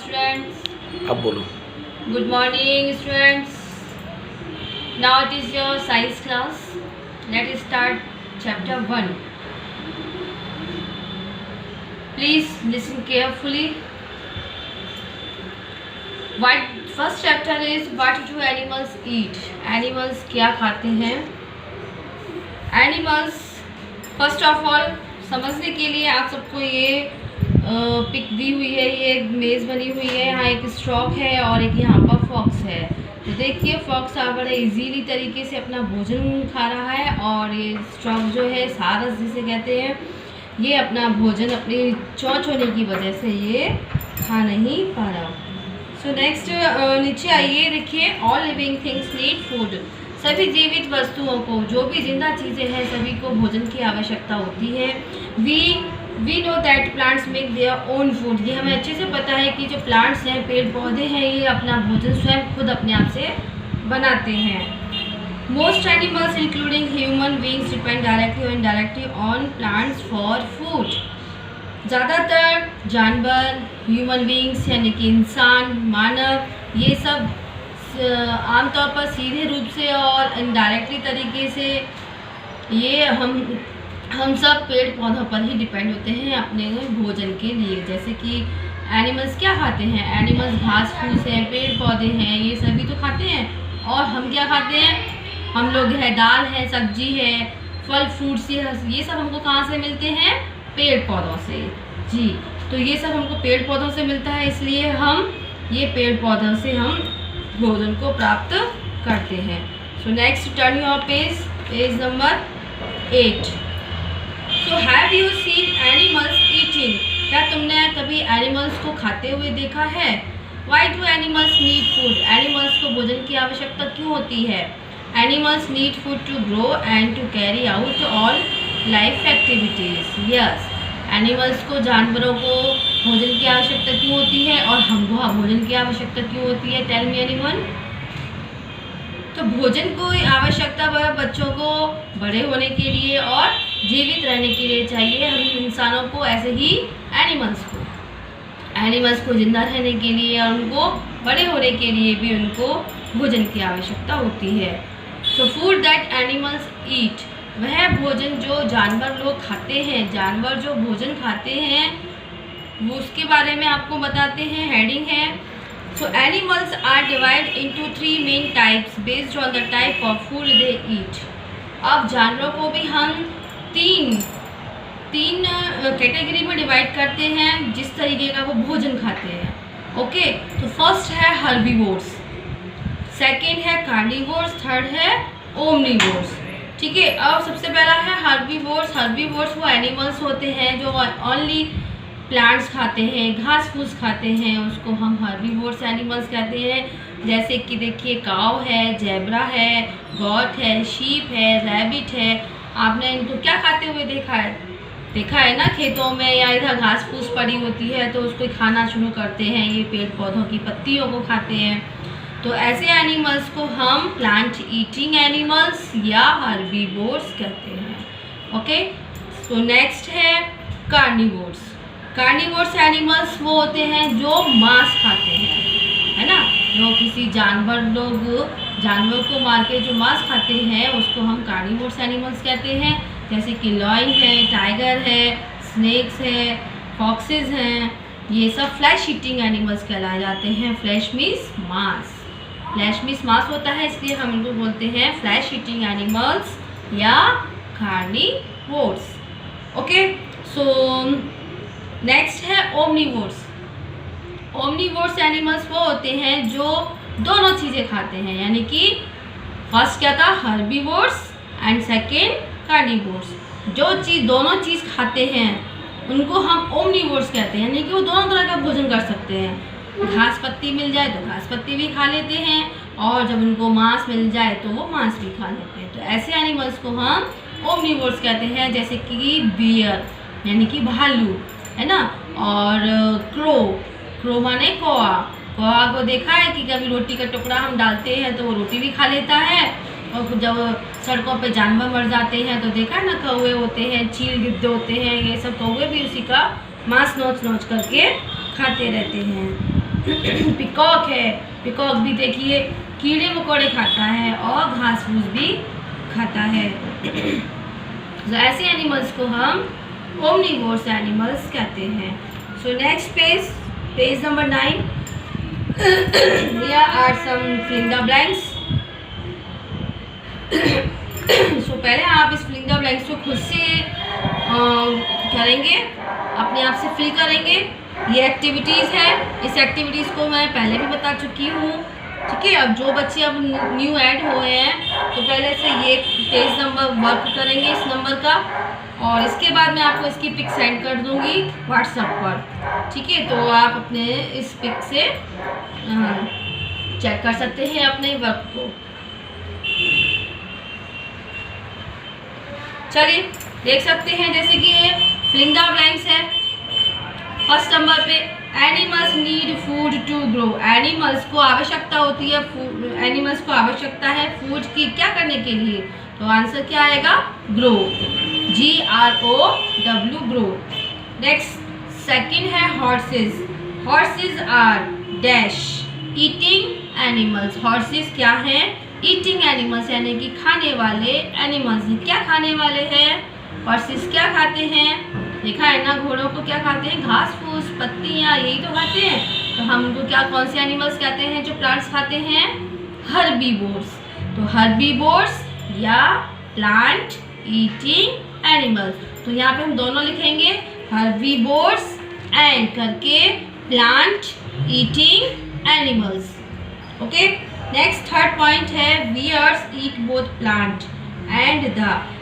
students. अब बोलो। Good morning students. Now it is your science class. Let us start chapter 1. Please listen carefully. First chapter is what do animals eat. Animals क्या खाते हैं. Animals first of all समझने के लिए आप सबको ये पिक दी हुई है, ये एक मेज़ बनी हुई है, यहाँ एक स्ट्रॉक है और एक यहाँ पर फॉक्स है। तो देखिए फॉक्स बड़े इजीली तरीके से अपना भोजन खा रहा है और ये स्ट्रॉक जो है सारस जिसे कहते हैं, ये अपना भोजन अपनी चोंच होने की वजह से ये खा नहीं पा रहा। सो नेक्स्ट नीचे आइए, देखिए all living things need food. सभी जीवित वस्तुओं को, जो भी जिंदा चीज़ें हैं, सभी को भोजन की आवश्यकता होती है। We know that plants make their own food. ये हमें अच्छे से पता है कि जो प्लांट्स हैं, पेड़ पौधे हैं, ये अपना भोजन स्वयं खुद अपने आप से बनाते हैं। Most animals including human beings depend directly or indirectly on plants for food. ज़्यादातर जानवर, ह्यूमन बींग्स यानी कि इंसान, मानव, ये सब आमतौर पर सीधे रूप से और इनडायरेक्टली तरीके से ये हम सब पेड़ पौधों पर ही डिपेंड होते हैं अपने भोजन के लिए। जैसे कि एनिमल्स क्या खाते हैं, एनिमल्स घास फूस हैं, पेड़ पौधे हैं, ये सभी तो खाते हैं। और हम क्या खाते हैं, हम लोग है दाल है, सब्जी है, फल फ्रूट्स, ये सब हमको कहाँ से मिलते हैं, पेड़ पौधों से। जी, तो ये सब हमको पेड़ पौधों से मिलता है, इसलिए हम ये पेड़ पौधों से हम भोजन को प्राप्त करते हैं। So next turn your page number 8। So have you seen animals eating. क्या तुमने कभी एनिमल्स को खाते हुए देखा है? Why do animals need food. Animals को भोजन की आवश्यकता क्यों होती है? Animals need food to grow and to carry out all life activities. Yes, animals को, जानवरों को भोजन की आवश्यकता क्यों होती है और हमको भोजन की आवश्यकता क्यों होती है? Tell me anyone. तो भोजन की आवश्यकता वह बच्चों को बड़े होने के लिए और जीवित रहने के लिए चाहिए। हम इंसानों को ऐसे ही एनिमल्स को जिंदा रहने के लिए और उनको बड़े होने के लिए भी उनको भोजन की आवश्यकता होती है। So food that animals eat, वह भोजन जो जानवर लोग खाते हैं, जानवर जो भोजन खाते हैं वो उसके बारे में आपको बताते हैं। हेडिंग है, so animals are divide into 3 main types based on the type of food they eat. अब जानवरों को भी हम तीन कैटेगरी में डिवाइड करते हैं जिस तरीके का वो भोजन खाते हैं। ओके, तो फर्स्ट है हर्बीवोर्स, सेकेंड है कार्निवोर्स, थर्ड है ओमनीवोर्स। ठीक है, अब सबसे पहला है हर्बीवोर्स। हर्बीवोर्स वो एनिमल्स होते हैं जो ओनली प्लांट्स खाते हैं, घास फूस खाते हैं, उसको हम हर्बीवोर्स एनिमल्स कहते हैं। जैसे कि देखिए काऊ है, जेब्रा है, गॉट है, शीप है, रैबिट है। आपने इनको क्या खाते हुए देखा है ना, खेतों में या इधर घास फूस पड़ी होती है तो उसको खाना शुरू करते हैं, ये पेड़ पौधों की पत्तियों को खाते हैं। तो ऐसे एनिमल्स को हम प्लांट ईटिंग एनिमल्स या हर्बीवोर्स कहते हैं। ओके, सो नेक्स्ट है कार्निवोर्स। कार्निवोर्स एनिमल्स वो होते हैं जो मांस खाते हैं, है ना, जो किसी जानवर को मार के जो मांस खाते हैं उसको हम कार्निवोर्स एनिमल्स कहते हैं। जैसे कि लॉयन है, टाइगर है, स्नेक्स है, फॉक्सेस हैं, ये सब फ्लैश ईटिंग एनिमल्स कहलाए जाते हैं। फ्लैश मीन्स मांस, फ्लैश मीन्स मांस होता है, इसलिए हम इनको बोलते हैं फ्लैश ईटिंग एनिमल्स या कार्निवोर्स। ओके, सो नेक्स्ट है ओमनीवोर्स। ओमनीवोर्स एनिमल्स वो होते हैं जो दोनों चीज़ें खाते हैं, यानी कि फर्स्ट क्या था, हर्बीवोर्स एंड सेकेंड कार्निवोर्स। जो दोनों चीज़ खाते हैं उनको हम ओमनीवोर्स कहते हैं, यानी कि वो दोनों तरह का भोजन कर सकते हैं। घास पत्ती मिल जाए तो घास पत्ती भी खा लेते हैं और जब उनको मांस मिल जाए तो वो मांस भी खा लेते हैं। तो ऐसे एनिमल्स को हम ओमनीवोर्स कहते हैं। जैसे कि बियर यानी कि भालू, है ना, और क्रो माने कौआ को देखा है कि कभी रोटी का टुकड़ा हम डालते हैं तो वो रोटी भी खा लेता है। और जब सड़कों पे जानवर मर जाते हैं तो देखा ना, कौवे होते हैं, चील गिद्ध होते हैं, ये सब कौवे भी उसी का मांस नोच करके खाते रहते हैं। पिकॉक है, पिकॉक भी देखिए कीड़े मकोड़े खाता है और घास फूस भी खाता है। तो ऐसे एनिमल्स को हम ओमनिवोरस एनिमल्स कहते हैं। So next page number 9। Here are some fill in the blanks. सो पहले आप इस फिल इन द ब्लैंक्स को खुद से करेंगे, अपने आप से फिल करेंगे। ये एक्टिविटीज़ है, इस एक्टिविटीज़ को मैं पहले भी बता चुकी हूँ, ठीक है। अब जो बच्चे अब न्यू ऐड हुए हैं तो पहले से ये पेज नंबर वर्क करेंगे इस नंबर का, और इसके बाद मैं आपको इसकी पिक सेंड कर दूँगी व्हाट्सएप पर, ठीक है। तो आप अपने इस पिक से चेक कर सकते हैं अपने वर्क को। चलिए देख सकते हैं, जैसे कि ये फिल इन द ब्लैंक्स है। फर्स्ट नंबर पे animals need food to grow. Animals को आवश्यकता होती है, एनिमल्स को आवश्यकता है फूड की क्या करने के लिए, तो आंसर क्या आएगा, grow, GROW, grow. Next second है horses. Horses are dash eating animals. Horses क्या हैं, ईटिंग एनिमल्स, यानी कि खाने वाले एनिमल्स हैं। क्या खाने वाले हैं, हॉर्सेस क्या खाते हैं, देखा है ना, घोड़ों को क्या खाते हैं, घास फूस पत्तियाँ, यही तो खाते हैं। तो हम उनको क्या, कौन से एनिमल्स कहते हैं जो प्लांट्स खाते हैं, हर्बीवोर्स। तो हर्बीवोर्स या प्लांट ईटिंग एनिमल्स। तो यहाँ पे हम दोनों लिखेंगे, हर्बीवोर्स एंड करके plant eating animals. Okay. Next third point है bears eat both plant and the,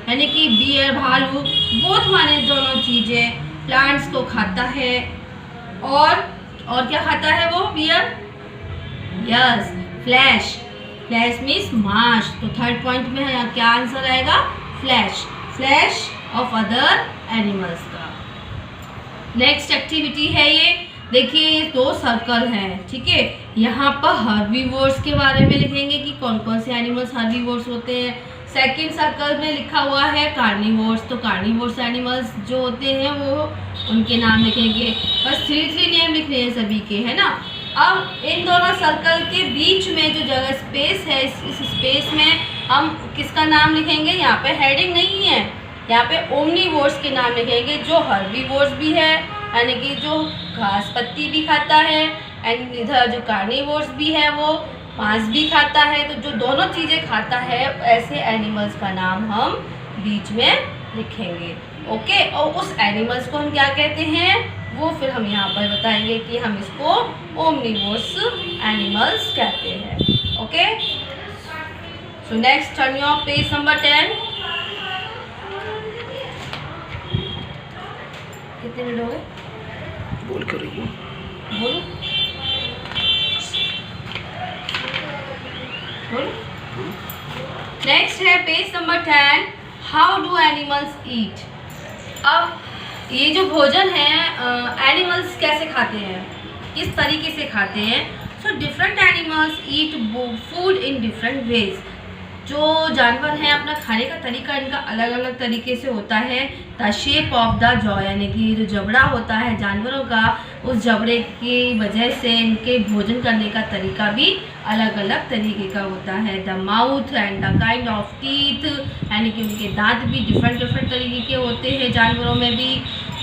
यानी कि बियर भालू बोथ माने दोनों चीज़ें, प्लांट्स को खाता है और क्या खाता है वो bear, yes, flesh. Flesh means मांस। तो थर्ड पॉइंट में यहाँ क्या आंसर आएगा, flesh, flesh of other animals का। नेक्स्ट एक्टिविटी है ये, देखिए ये दो सर्कल हैं, ठीक है। यहाँ पर हर्बीवोर्स के बारे में लिखेंगे कि कौन कौन से एनिमल्स हर्बीवोर्स होते हैं। सेकंड सर्कल में लिखा हुआ है कार्निवोर्स। तो कार्निवोर्स एनिमल्स जो होते हैं वो उनके नाम लिखेंगे। बस 3 नेम लिखने हैं सभी के, है ना। अब इन दोनों सर्कल के बीच में जो जगह स्पेस है, इस स्पेस में हम किसका नाम लिखेंगे, यहाँ पे हेडिंग नहीं है, यहाँ पे ओमनिवोर्स के नाम लिखेंगे, जो हर्बीवोर्स भी है यानी कि जो घास पत्ती भी खाता है, एंड इधर जो कार्निवोर्स भी है वो मांस भी खाता है। तो जो दोनों चीज़ें खाता है ऐसे एनिमल्स का नाम हम बीच में लिखेंगे। ओके। और उस एनिमल्स को हम क्या कहते हैं वो फिर हम यहाँ पर बताएंगे कि हम इसको ओमनिवोर्स एनिमल्स कहते हैं। Okay. So next turn your page number 10। कितने मिनट हो गए, बोल कर रही हूँ, बोलो बोलो। नेक्स्ट है page number 10, how do animals eat. अब ये जो भोजन है एनिमल्स कैसे खाते हैं, किस तरीके से खाते हैं। So different animals eat food in different ways. जो जानवर हैं अपना खाने का तरीका इनका अलग अलग तरीके से होता है। The shape of the jaw, यानी कि जो जबड़ा होता है जानवरों का, उस जबड़े की वजह से इनके भोजन करने का तरीका भी अलग अलग तरीके का होता है। The mouth and the kind of teeth, यानी कि उनके दांत भी डिफरेंट तरीके के होते हैं जानवरों में भी।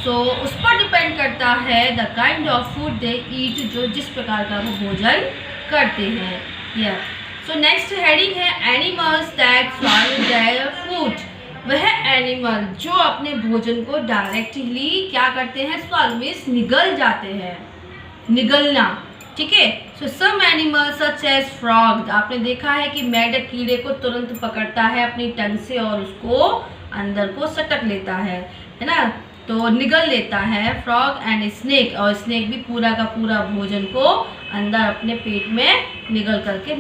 सो उस पर डिपेंड करता है the kind of food they ईट, जो जिस प्रकार का वो भोजन करते हैं। या सो नेक्स्ट हेडिंग है animals that swallow their food. वह एनिमल जो अपने भोजन को डायरेक्टली क्या करते हैं, स्वॉलो मीन्स निगल जाते हैं, निगलना, ठीक है। So some animals such as frog, आपने देखा है कि मेढक कीड़े को तुरंत पकड़ता है अपनी टंग से और उसको अंदर को सटक लेता है ना, तो निगल लेता है। फ्रॉग एंड स्नेक, और स्नेक भी पूरा का पूरा भोजन को अंदर अपने पेट में निगल करके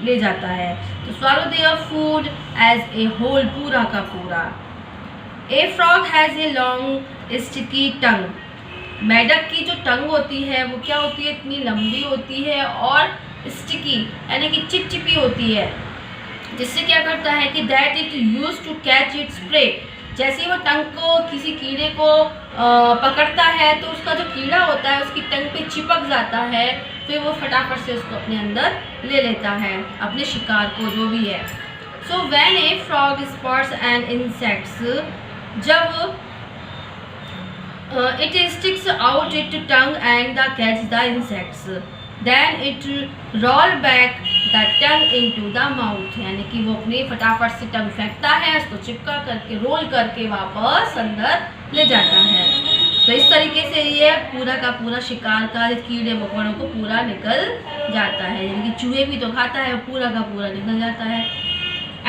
ले जाता है। तो swallow their food as a whole, पूरा का पूरा। A frog has a long sticky tongue. मेढक की जो टंग होती है वो क्या होती है, इतनी लंबी होती है और स्टिकी यानी कि चिपचिपी होती है, जिससे क्या करता है कि that it use to catch its prey, जैसे ही वो टंग को किसी कीड़े को पकड़ता है तो उसका जो कीड़ा होता है उसकी टंग पे चिपक जाता है, फिर वो फटाफट से उसको अपने अंदर ले लेता है, अपने शिकार को, जो भी है। So when A frog spots and insects, जब it sticks out its tongue and catch the insects, then it roll back the tongue into the mouth, यानी कि वो अपने फटाफट से टंग फेंकता है, उसको चिपका करके रोल करके वापस अंदर ले जाता है। तो इस तरीके से ये पूरा का पूरा शिकार का कीड़े मकोड़ों को पूरा निकल जाता है, यानी कि चूहे भी तो खाता है, पूरा का पूरा निकल जाता है।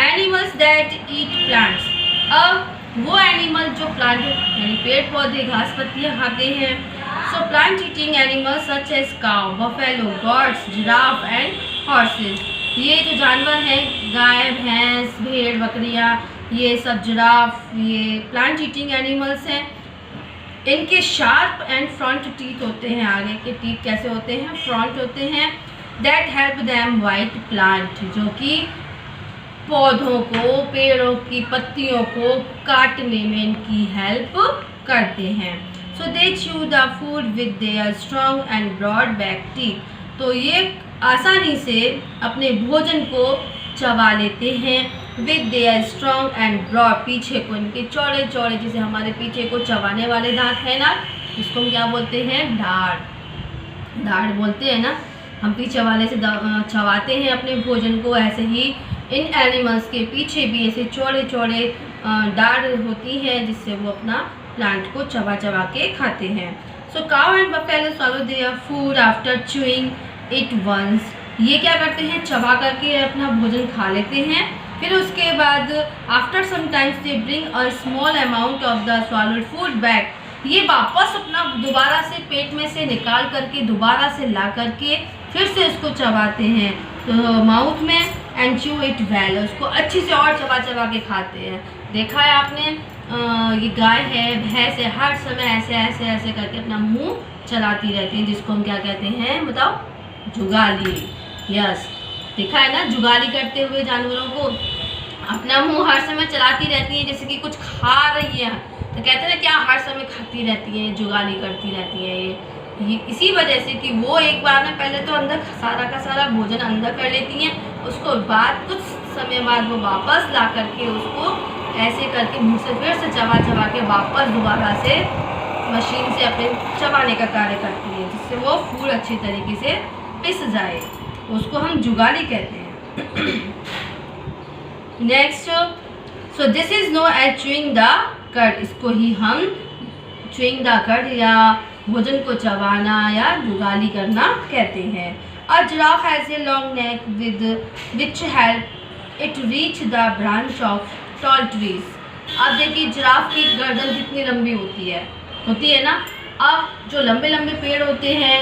एनिमल्स दैट ईट प्लांट्स, अब वो एनिमल जो प्लांट यानी पेड़ पौधे घास पत्तियाँ खाते हैं। So plant eating animals such as cow, buffalo, goats, giraffe and horses, ये जो जानवर हैं, गाय, भैंस, भेड़, बकरियाँ, ये सब जिराफ, ये प्लांट ईटिंग एनिमल्स हैं। इनके शार्प एंड फ्रंट टीथ होते हैं, आगे के टीथ कैसे होते हैं, फ्रंट होते हैं। That help them white plant, जो कि पौधों को, पेड़ों की पत्तियों को काटने में इनकी हेल्प करते हैं। So they chew the food with their strong and broad back teeth, तो ये आसानी से अपने भोजन को चबा लेते हैं। With their strong and broad, पीछे को इनके चौड़े चौड़े, जैसे हमारे पीछे को चबाने वाले दांत है ना, इसको हम क्या बोलते हैं, दाढ़, दाढ़ बोलते हैं ना, हम पीछे वाले से चबाते हैं अपने भोजन को। ऐसे ही इन एनिमल्स के पीछे भी ऐसे चौड़े चौड़े दाढ़ होती है, जिससे वो अपना प्लांट को चबा चबा के खाते हैं। So cow and buffalo swallow their food after chewing it once, ये क्या करते हैं, चबा करके अपना भोजन खा लेते हैं, फिर उसके बाद after some times they bring a small amount of the swallowed food back, ये वापस अपना दोबारा से पेट में से निकाल करके दोबारा से ला करके फिर से इसको चबाते हैं तो माउथ में, एंड च्यू इट वेल, उसको अच्छी से और चबा चबा के खाते हैं। देखा है आपने, ये गाय है, भैंस है, हर समय ऐसे ऐसे ऐसे करके अपना मुंह चलाती रहती है, जिसको हम क्या कहते हैं, बताओ, जुगाली। यस, देखा है ना, जुगाली करते हुए जानवरों को अपना मुंह हर समय चलाती रहती है, जैसे कि कुछ खा रही है, तो कहते हैं क्या, हर समय खाती रहती है, जुगाली करती रहती है। ये इसी वजह से कि वो एक बार में पहले तो अंदर सारा का सारा भोजन अंदर कर लेती हैं, उसको बाद कुछ समय बाद वो वापस ला करके उसको ऐसे करके मुंह से फिर से चबा चबा के वापस दोबारा से मशीन से अपने चबाने का कार्य करती है, जिससे वो फूड अच्छी तरीके से पिस जाए, उसको हम जुगाली कहते हैं। Next, so this is known as chewing the cud, इसको ही हम च्यूइंग द कड या भोजन को चबाना या जुगाली करना कहते हैं। A giraffe has a long neck with which help it reach the branch of tall trees, अब देखिए जिराफ की गर्दन कितनी लंबी होती है ना। अब जो लंबे लंबे पेड़ होते हैं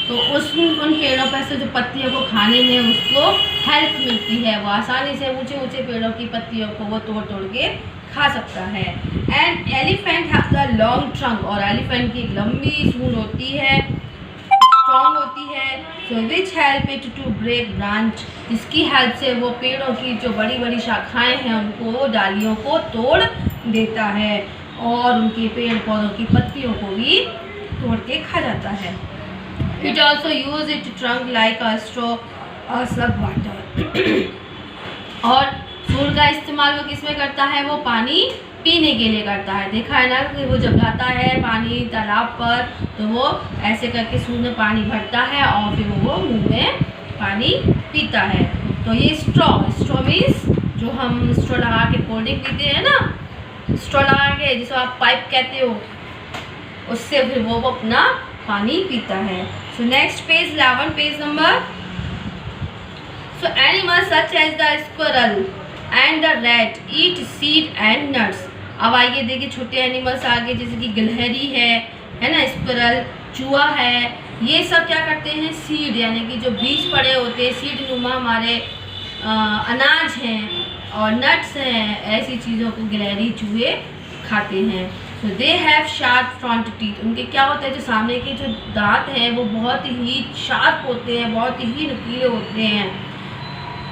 तो उन पेड़ों पर से जो पत्तियों को खाने में उसको हेल्प मिलती है, वो आसानी से ऊंचे ऊंचे पेड़ों की पत्तियों को वो तोड़ तोड़ के खा सकता है। And elephant has the long trunk, और एलिफेंट की एक लंबी सूंड होती है, स्ट्रॉन्ग होती है। So which help it to break branch, इसकी हेल्प से वो पेड़ों की जो बड़ी बड़ी शाखाएं हैं उनको, डालियों को तोड़ देता है, और उनके पेड़ पौधों की पत्तियों को भी तोड़ के खा जाता है। It also use it trunk like a straw और सब वाटर, और सूंड का इस्तेमाल वो किस में करता है, वो पानी पीने के लिए करता है। देखा है ना कि वो जब जाता है पानी तालाब पर तो वो ऐसे करके सूंड में पानी भरता है और फिर वो मुंह में पानी पीता है। तो ये स्ट्रॉ मीन्स जो हम स्ट्रॉ लगा के कोल्ड ड्रिंक पीते हैं ना, स्ट्रॉ लगा के जिसको आप पाइप कहते हो, उससे फिर वो अपना पानी पीता है। So next page 11, page number. So animals such as the squirrel and the rat eat seed and nuts. अब आइए देखिए छोटे एनिमल्स आगे, जैसे कि गिलहरी है ना, स्क्विरल, चूहा है, ये सब क्या करते हैं, सीड यानी कि जो बीज पड़े होते हैं, सीड नुमा हमारे अनाज हैं और नट्स हैं, ऐसी चीज़ों को गिलहरी चूहे खाते हैं। तो they have sharp front teeth, उनके क्या होता है, जो सामने के जो दांत हैं वो बहुत ही शार्प होते हैं, बहुत ही नुकीले होते हैं।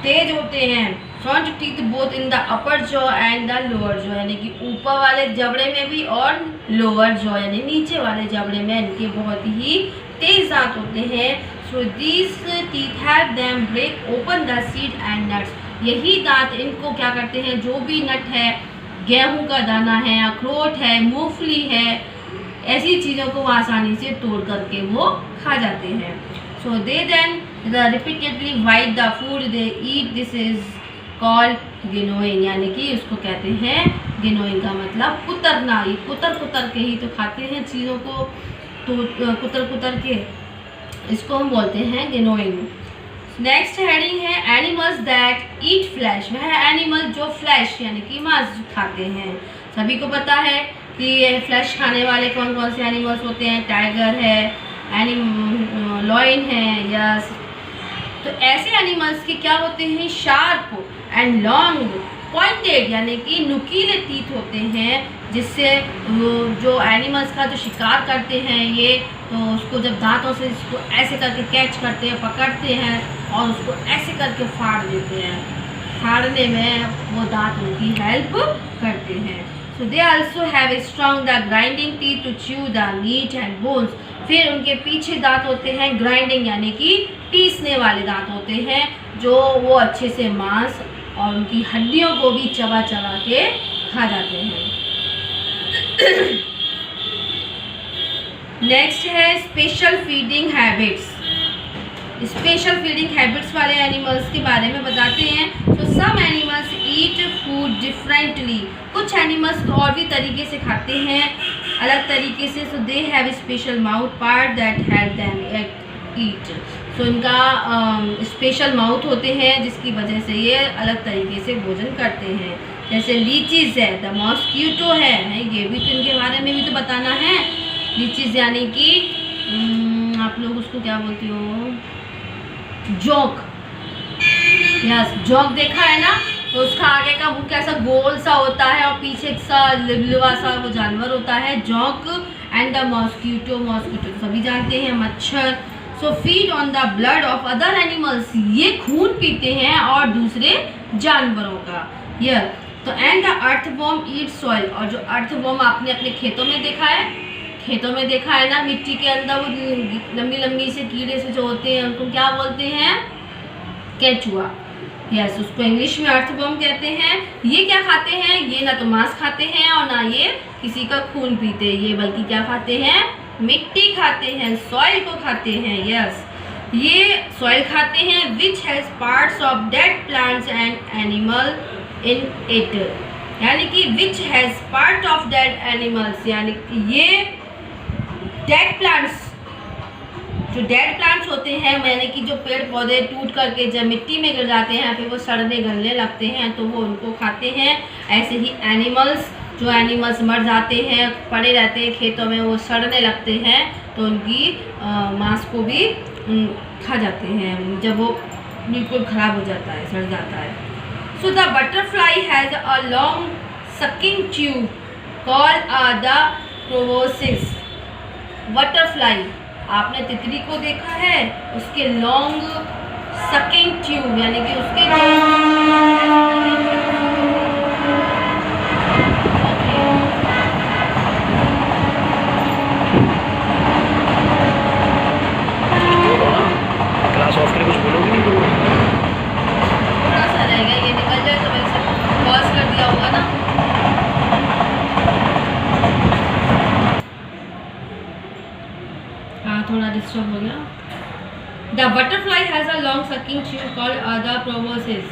तेज होते हैं। Front teeth both in the upper jaw and the lower jaw, यानी कि ऊपर वाले जबड़े में भी और लोअर जॉ यानी नीचे वाले जबड़े में इनके बहुत ही तेज दांत होते हैं। So these teeth have them break open the seed and nuts, यही दांत इनको क्या करते हैं, जो भी नट है, गेहूं का दाना है, अखरोट है, मूंगफली है, ऐसी चीज़ों को आसानी से तोड़ करके वो खा जाते हैं। So they then repeatedly bite the food they eat, this is called gnawing, यानी कि उसको कहते हैं गिनोइंग का मतलब कुतरना। ये कुतर कुतर के ही तो खाते हैं चीज़ों को, तो कुतर कुतर के, इसको हम बोलते हैं गिनोइंग। नेक्स्ट हेडिंग है एनिमल्स दैट ईट फ्लैश, वह एनिमल जो फ्लैश यानी कि मांस खाते हैं। सभी को पता है कि ये फ्लैश खाने वाले कौन कौन से एनिमल्स होते हैं, टाइगर है, लॉयन है, यस। तो ऐसे एनिमल्स के क्या होते हैं, शार्प एंड लॉन्ग पॉइंटेड यानी कि नुकीले टीथ होते हैं, जिससे जो एनिमल्स का जो शिकार करते हैं ये, तो उसको जब दांतों से इसको ऐसे करके कैच करते हैं, पकड़ते हैं और उसको ऐसे करके फाड़ देते हैं, फाड़ने में वो दांत उनकी हेल्प करते हैं। So they also have strong the grinding teeth to chew the meat and bones, फिर उनके पीछे दांत होते हैं ग्राइंडिंग यानी कि पीसने वाले दांत होते हैं, जो वो अच्छे से मांस और उनकी हड्डियों को भी चबा चबा के खा जाते हैं। नेक्स्ट है special feeding habits. Special feeding habits वाले एनिमल्स के बारे में बताते हैं। तो some animals eat food differently, कुछ एनिमल्स और भी तरीके से खाते हैं, अलग तरीके से। So they have special mouth part that help them eat, so इनका स्पेशल माउथ होते हैं जिसकी वजह से ये अलग तरीके से भोजन करते हैं। जैसे लीचीज है, द मॉस्क्यूटो है, ये भी तो इनके बारे में भी तो बताना है। लीचीज यानी कि आप लोग उसको क्या बोलते हो, जोंक, यस, जोंक देखा है ना, तो उसका आगे का मुंह कैसा गोल सा होता है और पीछे सा लिबलिवा सा वो जानवर होता है, जोंक। एंड द मॉस्क्यूटो, मॉस्क्यूटो सब जानते हैं, मच्छर। So feed on the blood of other animals, ये खून पीते हैं और दूसरे जानवरों का, यह। तो and the earthworm eat soil, और जो अर्थवॉर्म आपने अपने खेतों में देखा है, खेतों में देखा है ना, मिट्टी के अंदर वो लंबी लंबी से कीड़े से जो होते हैं उनको क्या बोलते हैं, केचुआ, यस, उसको इंग्लिश में अर्थवॉर्म कहते हैं। ये क्या खाते हैं, ये ना तो मांस खाते हैं और ना ये किसी का खून पीते हैं, ये बल्कि क्या खाते हैं, मिट्टी खाते हैं, सॉइल को खाते हैं, यस, ये सॉइल खाते हैं। Which has parts of dead plants and animal in it, यानी कि which has part of dead animals, यानी कि ये डेड प्लांट्स, जो डेड प्लांट्स होते हैं, यानी कि जो पेड़ पौधे टूट करके जब मिट्टी में गिर जाते हैं फिर वो सड़ने गलने लगते हैं, तो वो उनको खाते हैं। ऐसे ही एनिमल्स, जो एनिमल्स मर जाते हैं, पड़े रहते हैं खेतों में, वो सड़ने लगते हैं, तो उनकी मांस को भी खा जाते हैं जब वो बिल्कुल ख़राब हो जाता है, सड़ जाता है। So the butterfly has a long sucking tube called the proboscis. Butterfly, आपने तितली को देखा है, उसके लॉन्ग सकिंग ट्यूब यानी कि उसके क्लास ऑफ करके कुछ बोलोगे नहीं, थोड़ा सा रह गया, ये निकल जाए तो वैसे पॉज कर दिया होगा ना। थोड़ा डिस्टर्ब हो गया। The butterfly has a long sucking tube called the proboscis.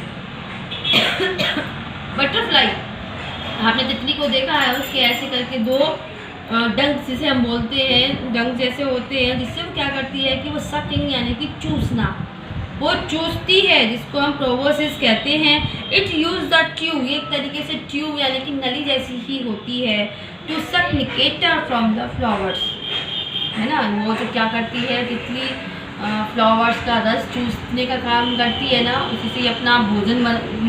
Butterfly, आपने तितली को देखा है, उसके ऐसे करके दो डंक जिसे हम बोलते हैं, डंक जैसे होते हैं, जिससे वो क्या करती है कि वो सकिंग यानी कि चूसना, वो चूसती है, जिसको हम प्रोबोसिस कहते हैं। इट यूज द ट्यूब, ये एक तरीके से ट्यूब यानी कि नली जैसी ही होती है, टू सक निकेटर फ्रॉम द फ्लावर्स, है ना। वो तो क्या करती है तितली, फ्लावर्स का रस चूसने का काम करती है ना, उसी से अपना भोजन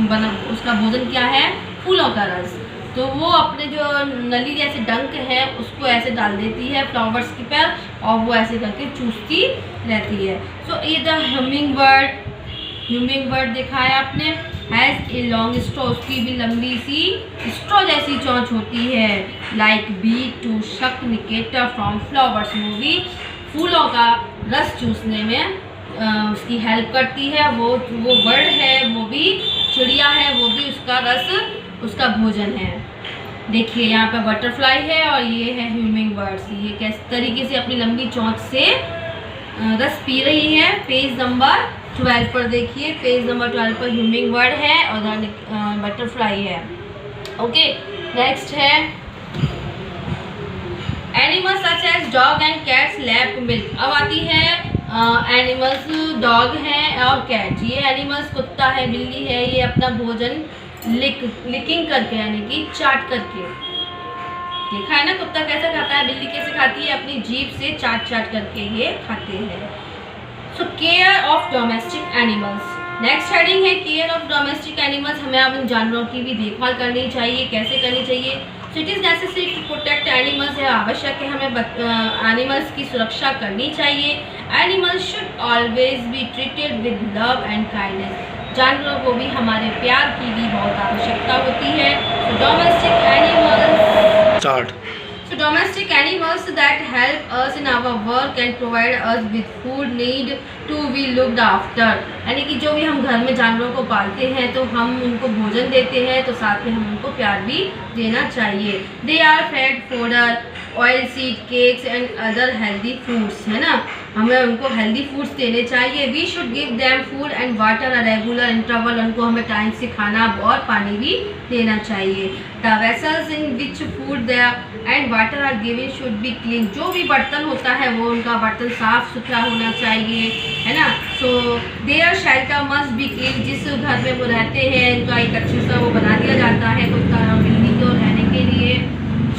बना, उसका भोजन क्या है, फूलों का रस। तो वो अपने जो नली जैसे डंक है उसको ऐसे डाल देती है फ्लावर्स के पर और वो ऐसे करके चूसती रहती है। सो ये the humming bird humming bird देखा है आपने, हैज़ ए लॉन्ग स्ट्रॉ, उसकी भी लंबी सी स्ट्रॉ जैसी चोंच होती है। लाइक बी टू शक निकेटर फ्रॉम फ्लावर्स, मूवी फूलों का रस चूसने में उसकी हेल्प करती है। वो बर्ड है, वो भी चिड़िया है, वो भी उसका रस उसका भोजन है। देखिए यहाँ पे बटरफ्लाई है और ये है ह्यूमिंग बर्ड्स। ये किस तरीके से अपनी लंबी चोंच से रस पी रही है। पेज नंबर 12 पर देखिए, पेज नंबर 12 पर ह्यूमिंग बर्ड है और बटरफ्लाई है। ओके, नेक्स्ट है animals such as dog and cats lap milk. अब आती है एनिमल्स, डॉग हैं और कैट। ये एनिमल्स कुत्ता है, बिल्ली है, ये अपना भोजन लिकिंग करके यानी कि चाट करके, देखा है ना कुत्ता कैसे खाता है, बिल्ली कैसे खाती है, अपनी जीभ से चाट करके ये खाते हैं। So care of domestic animals, next heading है केयर ऑफ डोमेस्टिक एनिमल्स। हमें अब इन जानवरों की भी देखभाल करनी चाहिए। कैसे करनी चाहिए? So it is necessary to protect animals, है आवश्यक है हमें एनिमल्स की सुरक्षा करनी चाहिए। Animals should always be treated with love and kindness, जानवरों को भी हमारे प्यार की भी बहुत आवश्यकता होती है। So domestic animals start. So domestic animals that help us in our work and provide us with food need to be looked after, यानी कि जो भी हम घर में जानवरों को पालते हैं तो हम उनको भोजन देते हैं तो साथ में हम उनको प्यार भी देना चाहिए। They are fed fodder, oil seed, cakes and other healthy foods, है ना, हमें उनको हेल्दी फूड्स देने चाहिए। We should give them food and water a regular interval, उनको हमें टाइम से खाना और पानी भी देना चाहिए। The vessels in which food there and water are given should be clean, जो भी बर्तन होता है वो उनका बर्तन साफ सुथरा होना चाहिए, है ना। So their shelter must be clean, जिस घर में वो रहते हैं उनका एक अच्छे सा वो बना दिया जाता है कुत्ता और बिल्ली को रहने के लिए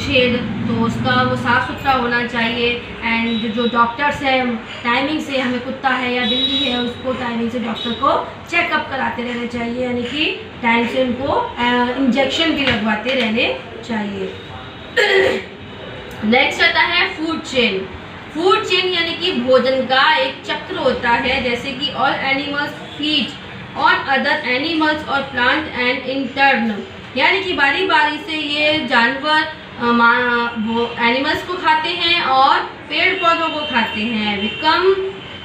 शेड, तो उसका वो साफ़ सुथरा होना चाहिए। एंड जो डॉक्टर्स हैं टाइमिंग से, हमें कुत्ता है या बिल्ली है उसको टाइमिंग से डॉक्टर को चेकअप कराते रहने चाहिए, यानी कि टाइम से उनको इंजेक्शन भी लगवाते रहने चाहिए। नेक्स्ट आता है फूड चेन। फूड चेन यानी कि भोजन का एक चक्र होता है, जैसे कि all animals feed on other animals और प्लांट एंड इन टर्न, यानी कि बारी बारी से ये जानवर वो एनिमल्स को खाते हैं और पेड़ पौधों को खाते हैं। Become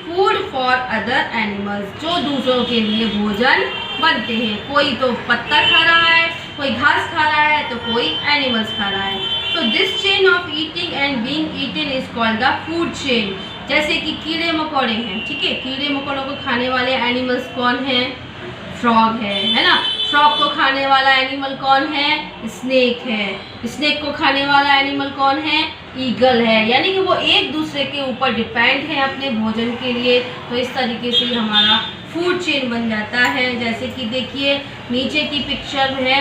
food for other animals, जो दूसरों के लिए भोजन बनते हैं। कोई तो पत्ता खा रहा है, कोई घास खा रहा है, तो कोई एनिमल्स खा रहा है। So this chain of eating and being eaten is called the food chain. जैसे कि कीड़े मकोड़े हैं, ठीक है, कीड़े मकोड़ों को खाने वाले एनिमल्स कौन हैं? फ्रॉग है ना। फ्रॉग को खाने वाला एनिमल कौन है? स्नेक है। स्नेक को खाने वाला एनिमल कौन है? ईगल है। यानी कि वो एक दूसरे के ऊपर डिपेंड है अपने भोजन के लिए। तो इस तरीके से हमारा फूड चेन बन जाता है। जैसे कि देखिए नीचे की पिक्चर है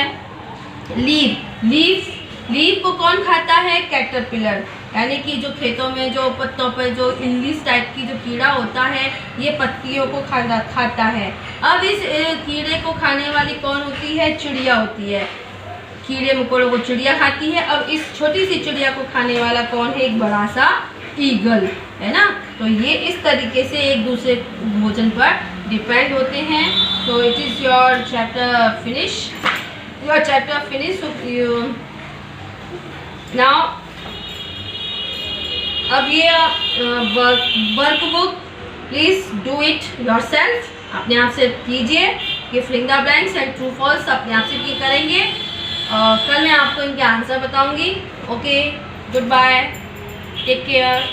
लीफ को कौन खाता है? कैटरपिलर, यानी कि जो खेतों में जो पत्तों पर जो इंग्लिश टाइप की जो कीड़ा होता है ये पत्तियों को खाता है। अब इस कीड़े को खाने वाली कौन होती है? चिड़िया होती है। कीड़े मकोड़ों को चिड़िया खाती है। अब इस छोटी सी चिड़िया को खाने वाला कौन है? एक बड़ा सा ईगल, है ना। तो ये इस तरीके से एक दूसरे भोजन पर डिपेंड होते हैं। तो it is your chapter finish. Now अब ये workbook please do it yourself, अपने आप से कीजिए। ये filling the blanks and true false अपने आप से की करेंगे। कल मैं आपको इनके आंसर बताऊंगी। Okay, goodbye, take care.